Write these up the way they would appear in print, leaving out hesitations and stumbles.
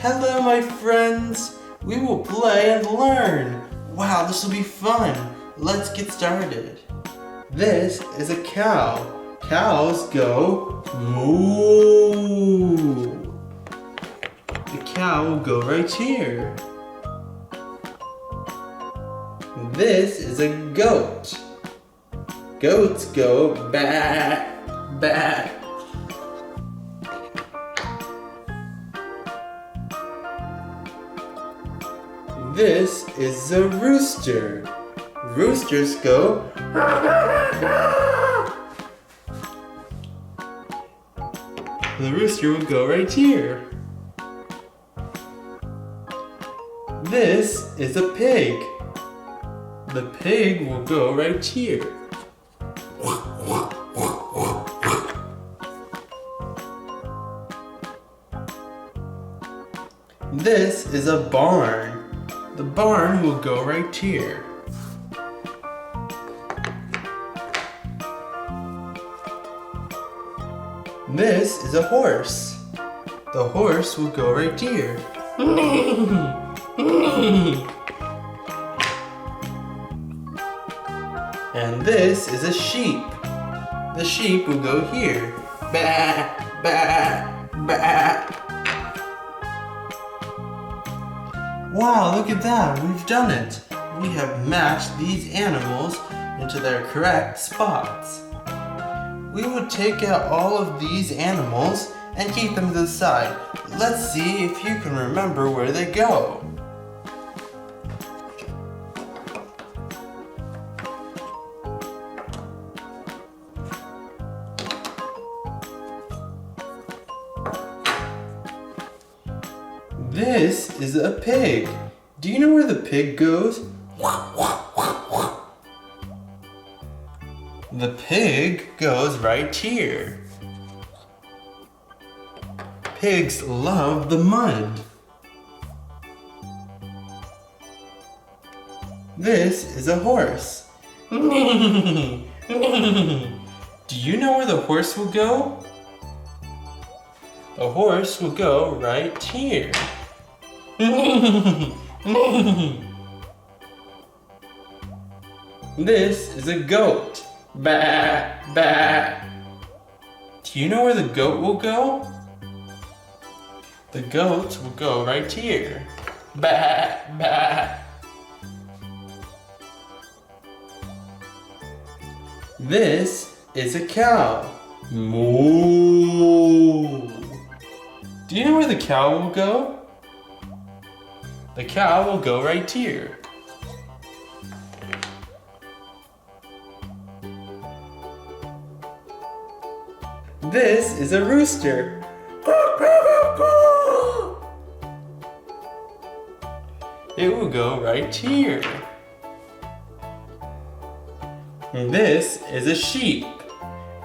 Hello, my friends. We will play and learn. Wow, this will be fun. Let's get started. This is a cow. Cows go moo. The cow will go right here. This is a goat. Goats go baa, baa. This is a rooster. Roosters go. The rooster will go right here. This is a pig. The pig will go right here. This is a barn. The barn will go right here. This is a horse. The horse will go right here. And this is a sheep. The sheep will go here. Ba, ba, ba. Wow, look at that, we've done it. We have matched these animals into their correct spots. We will take out all of these animals and keep them to the side. Let's see if you can remember where they go. This is a pig. Do you know where the pig goes? The pig goes right here. Pigs love the mud. This is a horse. Do you know where the horse will go? The horse will go right here. This is a goat. Ba, ba. Do you know where the goat will go? The goat will go right here. Ba, ba. This is a cow. Moo. Do you know where the cow will go? The cow will go right here. This is a rooster. It will go right here. And this is a sheep.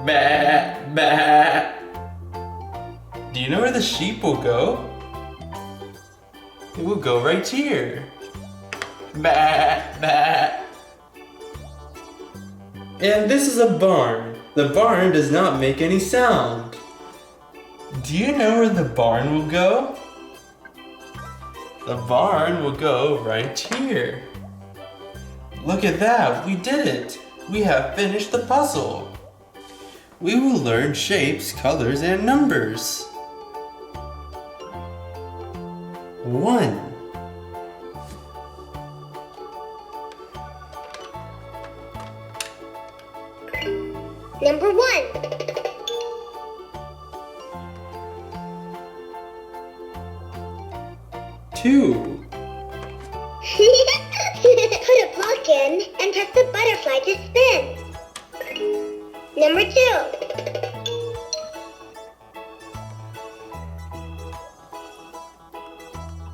Ba, ba. Do you know where the sheep will go? It will go right here. Ba, ba. And this is a barn. The barn does not make any sound. Do you know where the barn will go? The barn will go right here. Look at that, we did it. We have finished the puzzle. We will learn shapes, colors, and numbers. 1. Number 1. Two. Put a block in and press the butterfly to spin. Number 2.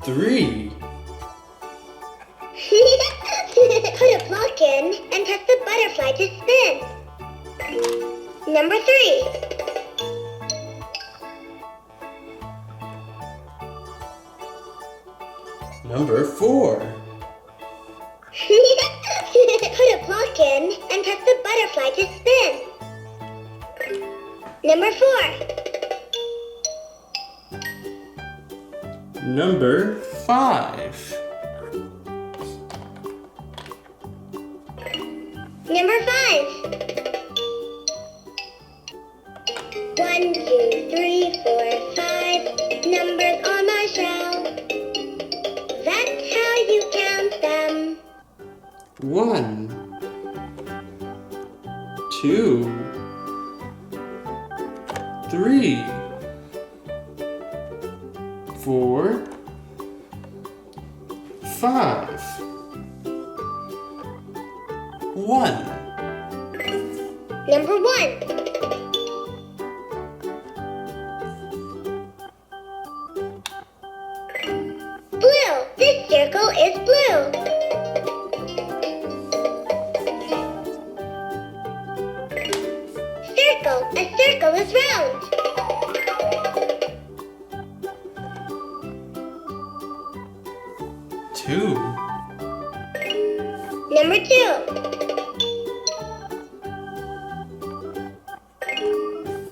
Three. Put a block in and press the butterfly to spin. Number 3. Number 4. Put a block in and press the butterfly to spin. Number 4. Number 5. Number 5. 1, 2, 3, 4, 5 numbers on our shelf. That's how you count them. 1, 2, 3, 4, 5. 1. Number 1. Blue. This circle is blue. Circle. A circle is round. Two. Number 2.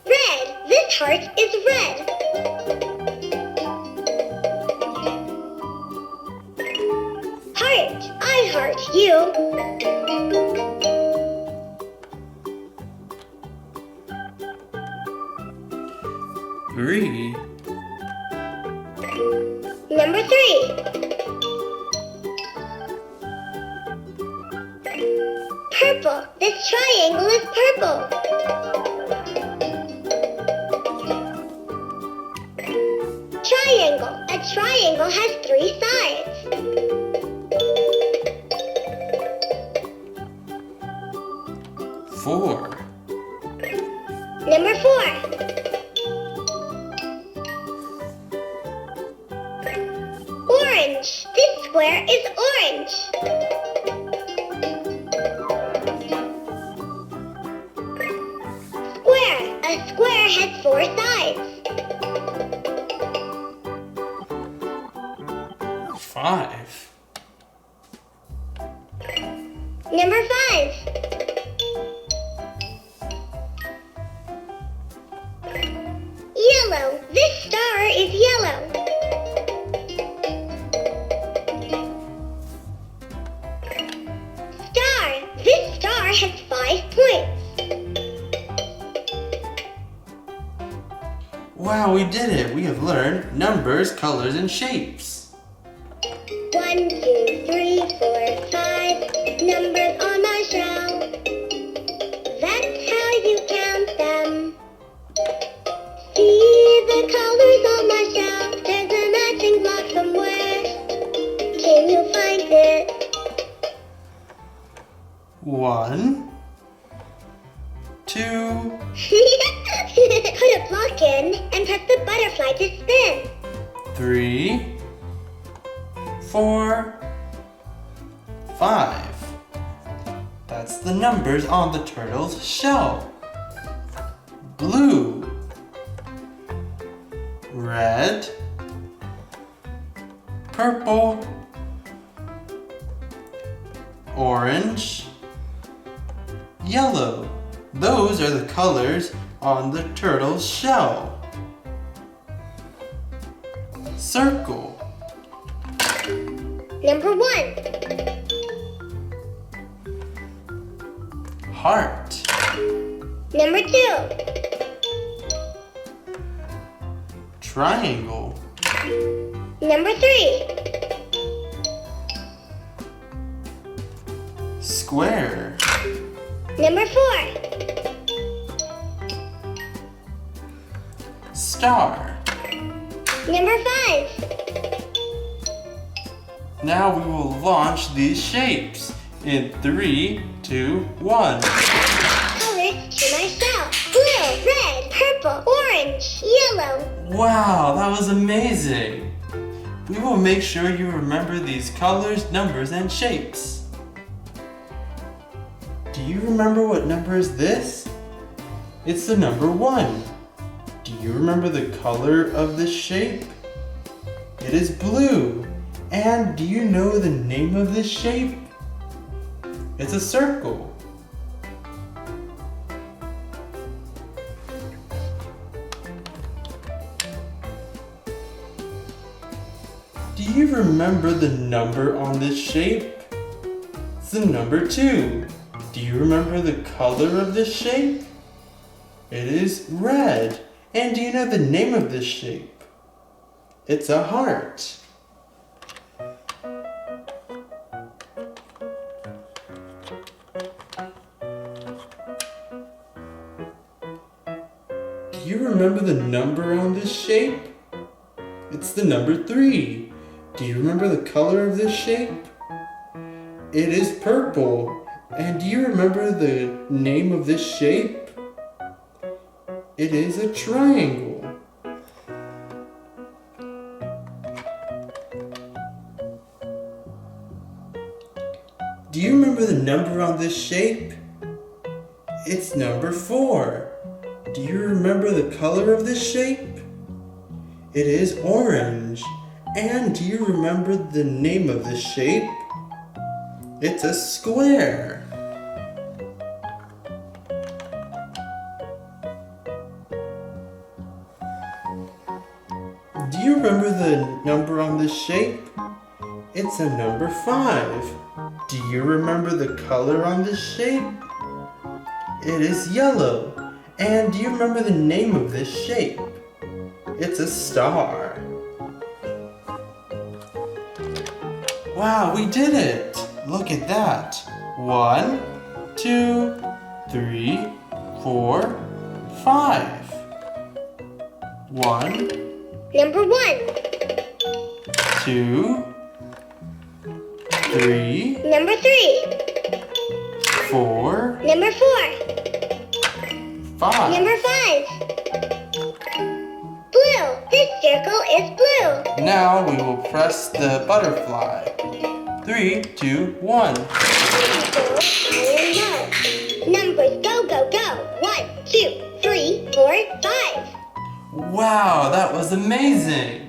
Red. This heart is red. Heart. I heart you. Three. Number 3. Purple. This triangle is purple. Triangle. A triangle has 3 sides. Four. Number 4. Orange. This square is orange. Square. A square has 4 sides. 5. Number 5. Yellow. This star is yellow. Star. This star has 5 points. Wow, we did it! We have learned numbers, colors, and shapes. 1, 2, 3, 4, 5 numbers on our shelf. That's how you count them. See the colors on my shelf. There's a matching block somewhere. Can you find it? 1, 2, Put a block in and press the butterfly to spin. 3, 4, 5. That's the numbers on the turtle's shell. Blue, red, purple, orange, yellow. Those are the colors on the turtle's shell. Circle, Number 1. heart, Number 2. triangle, Number 3. square, Number 4. star. Number 5. Now we will launch these shapes in 3, 2, 1. Colors to myself. Blue, red, purple, orange, yellow. Wow, that was amazing. We will make sure you remember these colors, numbers, and shapes. Do you remember what number is this? It's the number 1. Do you remember the color of this shape? It is blue. And do you know the name of this shape? It's a circle. Do you remember the number on this shape? It's the number 2. Do you remember the color of this shape? It is red. And do you know the name of this shape? It's a heart. Do you remember the number on this shape? It's the number 3. Do you remember the color of this shape? It is purple. And do you remember the name of this shape? It is a triangle. Do you remember the number on this shape? It's number 4. Do you remember the color of this shape? It is orange. And do you remember the name of this shape? It's a square. Do you remember the number on this shape? It's a number 5. Do you remember the color on this shape? It is yellow. And do you remember the name of this shape? It's a star. Wow, we did it! Look at that. 1, 2, 3, 4, 5. 1, Number 1. 2, 3, Number 3. 4, Number 4. 5. Number 5. Blue. This circle is blue. Now we will press the butterfly. 3, 2, 1. Numbers go, go, go. 1, 2, 3, 4, 5. Wow, that was amazing!